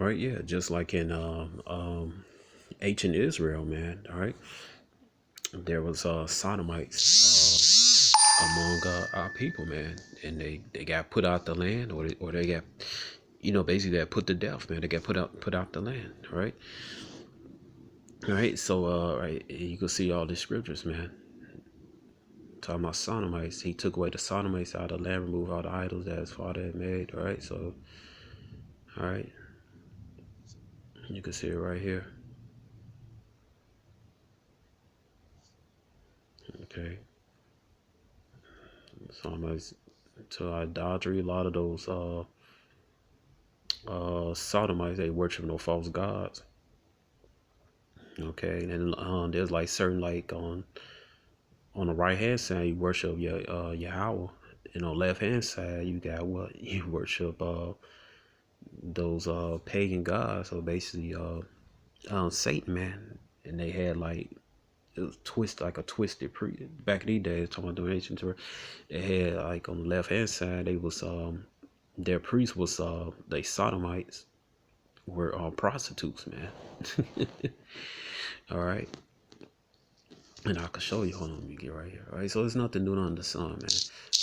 All right, yeah, just like in ancient Israel, man. All right, there was sodomites among our people, man, and they got put out the land, or they got, basically got put to death, man. They got put out the land, right? All right, so right, you can see all the scriptures, man. Talking about sodomites, he took away the sodomites out of the land, removed all the idols that his father had made. All right, so all right, you can see it right here. Okay, sodomites to idolatry. A lot of those sodomites, they worship no false gods. Okay, and there's like certain, like on the right hand side you worship your Yahweh, and on the left hand side you got what you worship those pagan gods. So basically Satan, man, and they had like it was like a twisted pre back in these days. Talking about donations, they had like on the left hand side they was their priest was they sodomites were prostitutes, man. All right. And I can show you. Hold on, let me get right here. All right, so there's nothing new under the sun, man.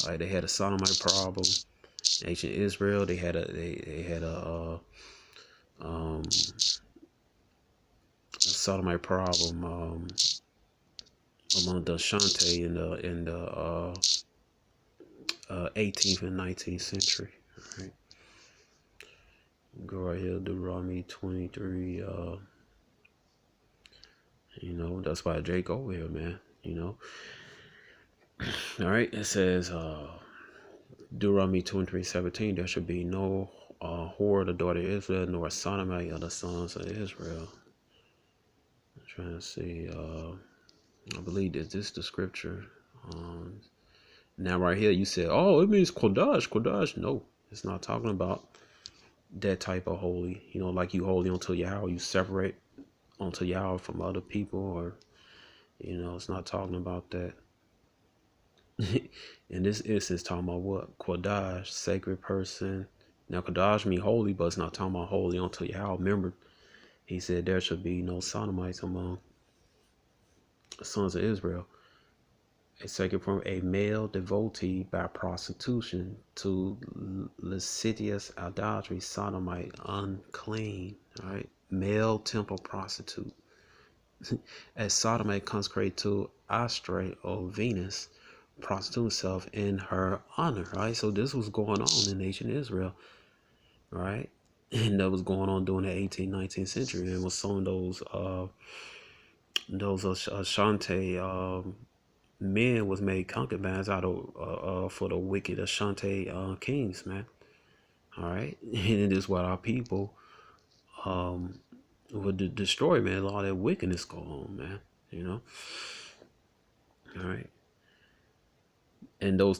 All right, they had a sodomite problem. Ancient Israel, they had a sodomite problem among the Ashante in the 18th and 19th century. All right, go right here, Deuteronomy 23. That's why Jake over here, man. All right, it says Deuteronomy 23:17, there should be no whore of the daughter of Israel, nor a sodomite of the sons of Israel. I'm trying to see. I believe this is the scripture. Now right here, you said, oh, it means Kodash, Kodash. No, it's not talking about that type of holy. Like you holy unto Yahweh, you separate unto Yahweh from other people, or it's not talking about that. In this instance, talking about what? Kodash, sacred person. Now, Kodash mean holy, but it's not talking about holy unto Yahweh. Remember, he said there should be no sodomites among the sons of Israel. A second from a male devotee by prostitution to lascivious idolatry, sodomite, unclean. All right, male temple prostitute. As sodomite consecrated to Astray or Venus, prostitute himself in her honor. Right, so this was going on in ancient Israel. Right, and that was going on during the 18th, 19th century, and was some of those Ashante men was made concubines out of for the wicked Ashante kings, man. All right, and it is what our people would destroy, man. A lot of that wickedness go on, man. All right, and those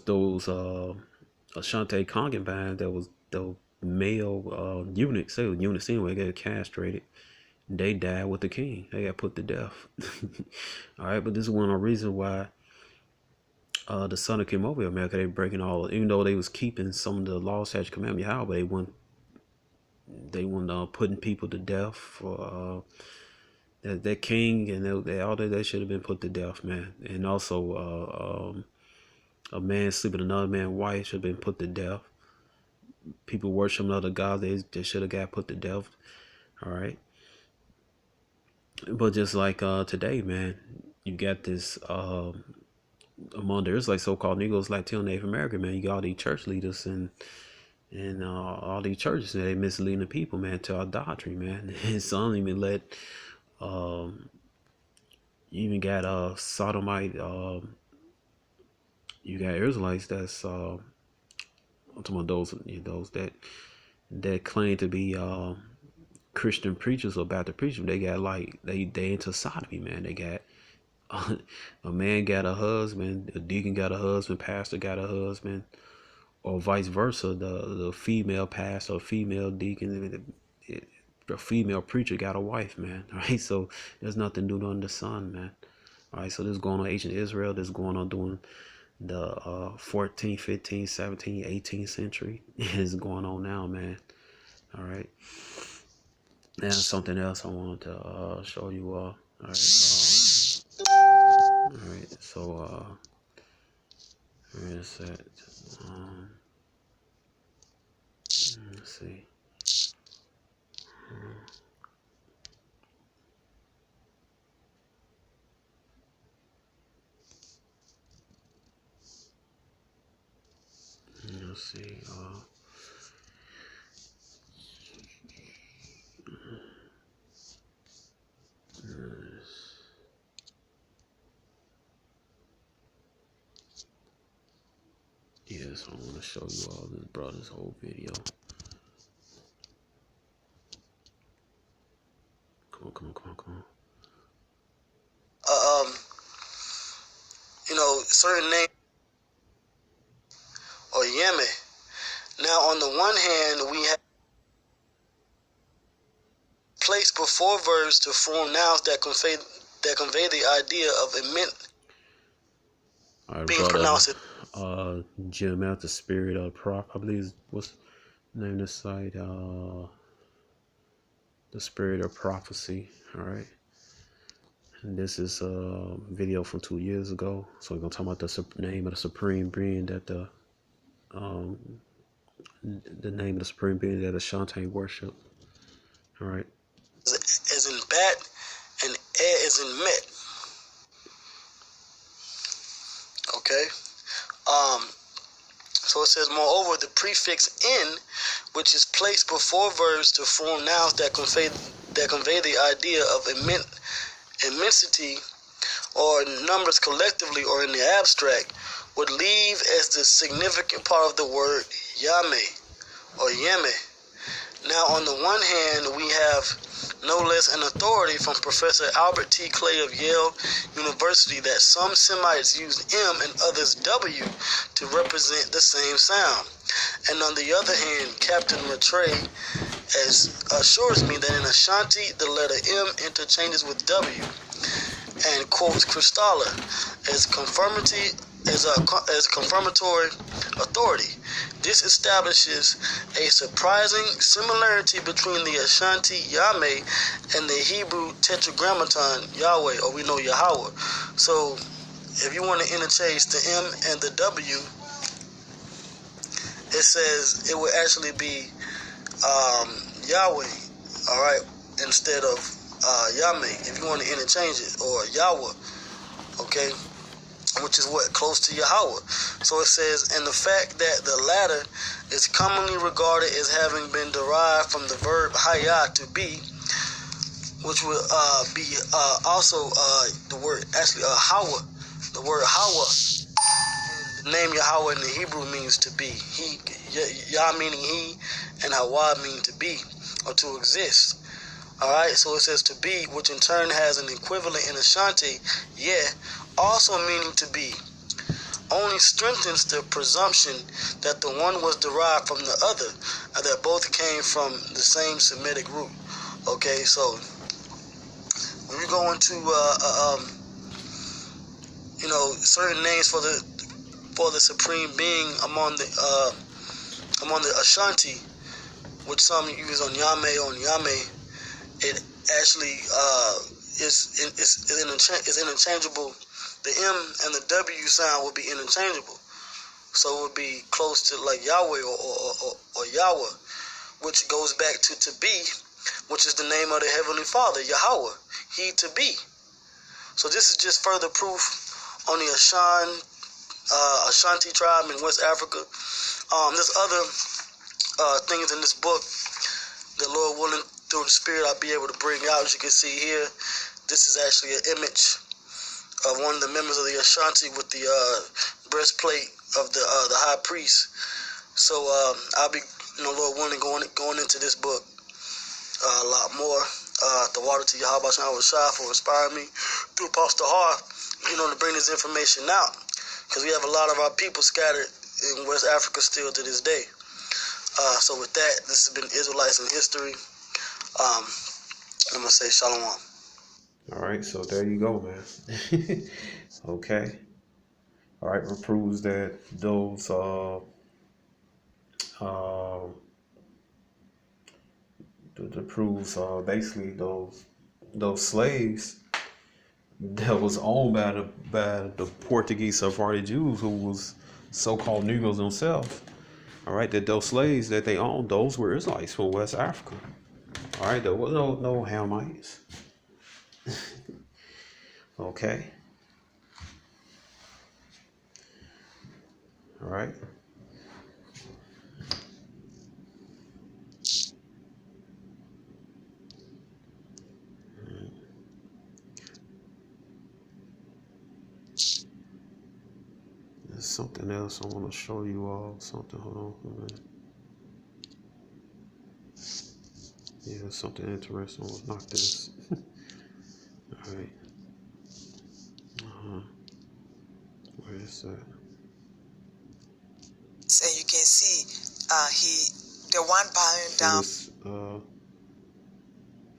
Ashante concubines that was the male eunuchs, they were eunuchs anyway, they got castrated. They died with the king. They got put to death. All right, but this is one of the reasons why the son came over here, man. Cause they breaking all, even though they was keeping some of the laws, statutes, commandments, how, but they weren't putting people to death for that king, and they should have been put to death, man. And also, a man sleeping with another man's wife should have been put to death. People worshiping other gods, they should have got put to death. All right. But just like today, man, you got this among there's like so-called Negros, Latino, Native American, man. You got all these church leaders and all these churches, man, they misleading the people, man, to idolatry, man. And some even let you even got sodomite. You got Israelites that's I'm talking about those that claim to be Christian preachers or Baptist preachers. They got like they into sodomy, man. They got a man got a husband, a deacon got a husband, pastor got a husband, or vice versa. The female pastor, or female deacon, the female preacher got a wife, man. All right, so there's nothing new under the sun, man. All right, so this is going on ancient Israel. This is going on during the 14th, 15th, 17th, 18th century. It's going on now, man. All right. And something else I wanted to show you all. All right. All right. So where is that? Um, let's see. Let's see. Yes, I want to show you all this, bro. This whole video. Come on, come on, come on, come on. Certain names or Yemen. Now, on the one hand, we have placed before verbs to form nouns that convey the idea of immense All right, being brother. pronounced. Jim out the spirit of prop. I believe what's the name of the site? The spirit of prophecy. All right. And this is a video from 2 years ago. So we're gonna talk about the name of the supreme being that um the name of the supreme being that Ashanti worship. All right. As in bat and as in met. Okay. So it says, moreover, the prefix in, which is placed before verbs to form nouns that convey the idea of immensity or numbers collectively or in the abstract, would leave as the significant part of the word yame or yeme. Now, on the one hand, we have no less an authority from Professor Albert T. Clay of Yale University that some Semites used M and others W to represent the same sound. And on the other hand, Captain Rattray assures me that in Ashanti, the letter M interchanges with W, and quotes Cristalla as confirmatory authority. This establishes a surprising similarity between the Ashanti Yahweh and the Hebrew Tetragrammaton Yahweh, or we know Yahweh. So if you want to interchange the M and the W, it says it would actually be Yahweh, all right, instead of Yahweh, if you want to interchange it, or Yahweh, okay, which is what? Close to Yahweh. So it says, and the fact that the latter is commonly regarded as having been derived from the verb hayah, to be, which will be also the word, actually, Hawa. The word Hawa, the name Yahweh in the Hebrew means to be. He, Yah meaning he, and Hawa meaning to be, or to exist. Alright, so it says to be, which in turn has an equivalent in Ashanti, yeah, also meaning to be, only strengthens the presumption that the one was derived from the other, and that both came from the same Semitic root. Okay, so when we go into certain names for the supreme being among the Ashanti, which some use on Yame, it actually is interchangeable. The M and the W sound will be interchangeable. So it would be close to like Yahweh or Yahweh, which goes back to be, which is the name of the Heavenly Father, Yahweh, He to be. So this is just further proof on the Ashanti tribe in West Africa. There's other things in this book that, Lord willing, through the Spirit, I'll be able to bring out. As you can see here, this is actually an image of one of the members of the Ashanti with the breastplate of the high priest. So I'll be, Lord willing, going into this book a lot more. The water to Yahweh Shai for inspiring me through Apostle Har, to bring this information out, because we have a lot of our people scattered in West Africa still to this day. So with that, this has been Israelites in History. I'm gonna say Shalom. All right. So there you go, man. Okay. All right. It proves that those uh, to prove basically those slaves that was owned by the Portuguese Sephardic Jews who was so-called Negroes themselves. All right, that those slaves that they owned, those were Israelites from West Africa. All right, there was no Hamites. Okay, all right. There's something else I want to show you all. Something. Hold on. Yeah, something interesting. Let's knock this. All right. Uh-huh. Where is that? And you can see the one bowing See down this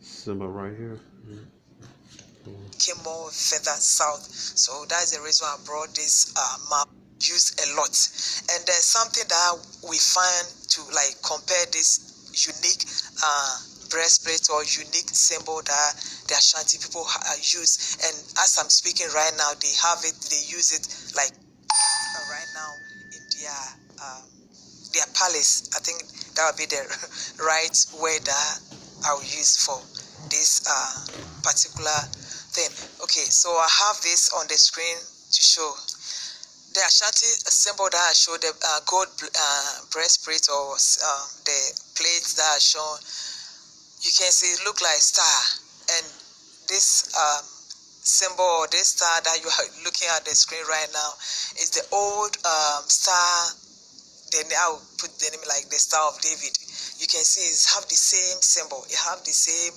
symbol right here? came more further south. So that's the reason I brought this map used a lot. And there's something that we find to like compare this unique breastplate or unique symbol that the Ashanti people use. And as I'm speaking right now, they have it, they use it like right now in their palace. I think that would be the right word that I will use for this particular thing. Okay, so I have this on the screen to show the Ashanti symbol that I showed, the gold breastplate or the plates that are shown. You can see it look like star, and this symbol or this star that you are looking at the screen right now is the old star. Then I'll put the name like the Star of David. You can see it's have the same symbol. It have the same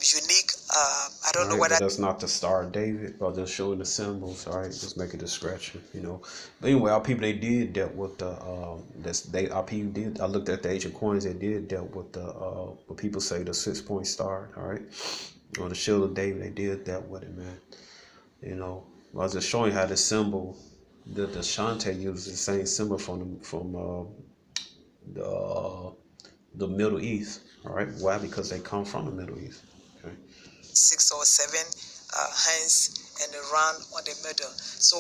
unique. I All don't know right, whether but that's not the Star of David, but just showing the symbols. All right, just make a description. But anyway, our people they did dealt with the our people did. I looked at the ancient coins. They did dealt with the what people say the 6-point star. All right, on the shield of David, they did dealt with it, man. I was just showing how the symbol that the Shante uses the same symbol from the the Middle East. All right, why? Because they come from the Middle East. Okay. 6 or 7 hands and a round on the middle. So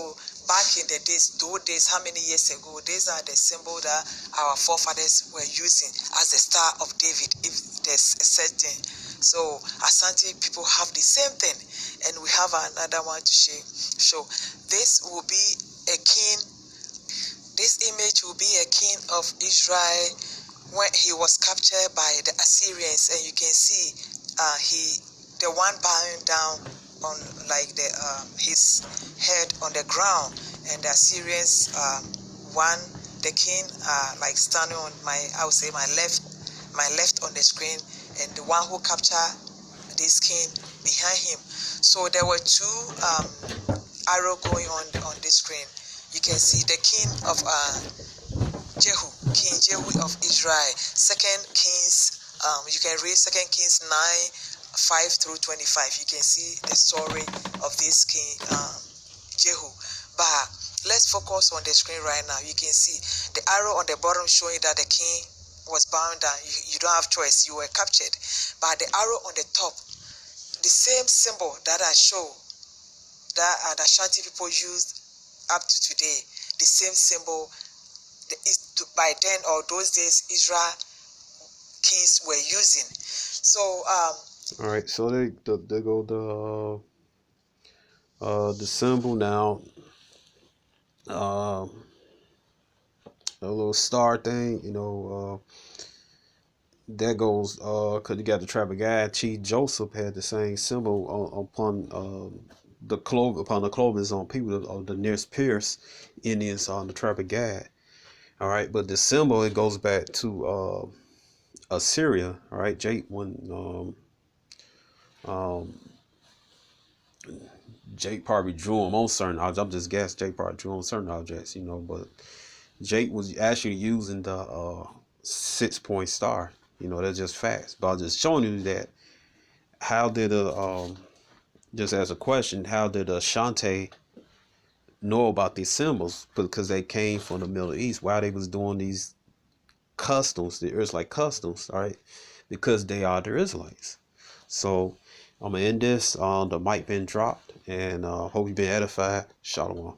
back in the days, those days, how many years ago? These are the symbol that our forefathers were using as the Star of David. If there's a certain, so Ashanti people have the same thing, and we have another one to show. This will be a king. This image will be a king of Israel when he was captured by the Assyrians, and you can see the one bowing down on like the his head on the ground, and the Assyrians one the king like standing on I would say my left on the screen, and the one who captured this king behind him. So there were two arrow going on the screen. You can see the king of Jehu, King Jehu of Israel. Second Kings, you can read Second Kings 9:5 through 25. You can see the story of this King Jehu. But let's focus on the screen right now. You can see the arrow on the bottom showing that the king was bound down. You don't have choice. You were captured. But the arrow on the top, the same symbol that I show that the Ashanti people used up to today, the same symbol by then or those days Israel kings were using. So All right, so they go the symbol now. Uh, a little star thing, that goes because you got the trapper guy. Chief Joseph had the same symbol upon upon the clothing on people of the nearest Pierce Indians on the trapper guy. All right, but the symbol it goes back to Assyria. All right, Jake um, Jake probably drew him on certain objects. I'm just guessing Jake probably drew on certain objects, but Jake was actually using the 6-point star. That's just facts. But I'm just showing you that how did just as a question, how did Shante know about these symbols? Because they came from the Middle East. While they was doing these customs, the Earth's like customs, all right? because they are the Israelites. So I'm gonna end this. The mic been dropped, and hope you've been edified. Shalom.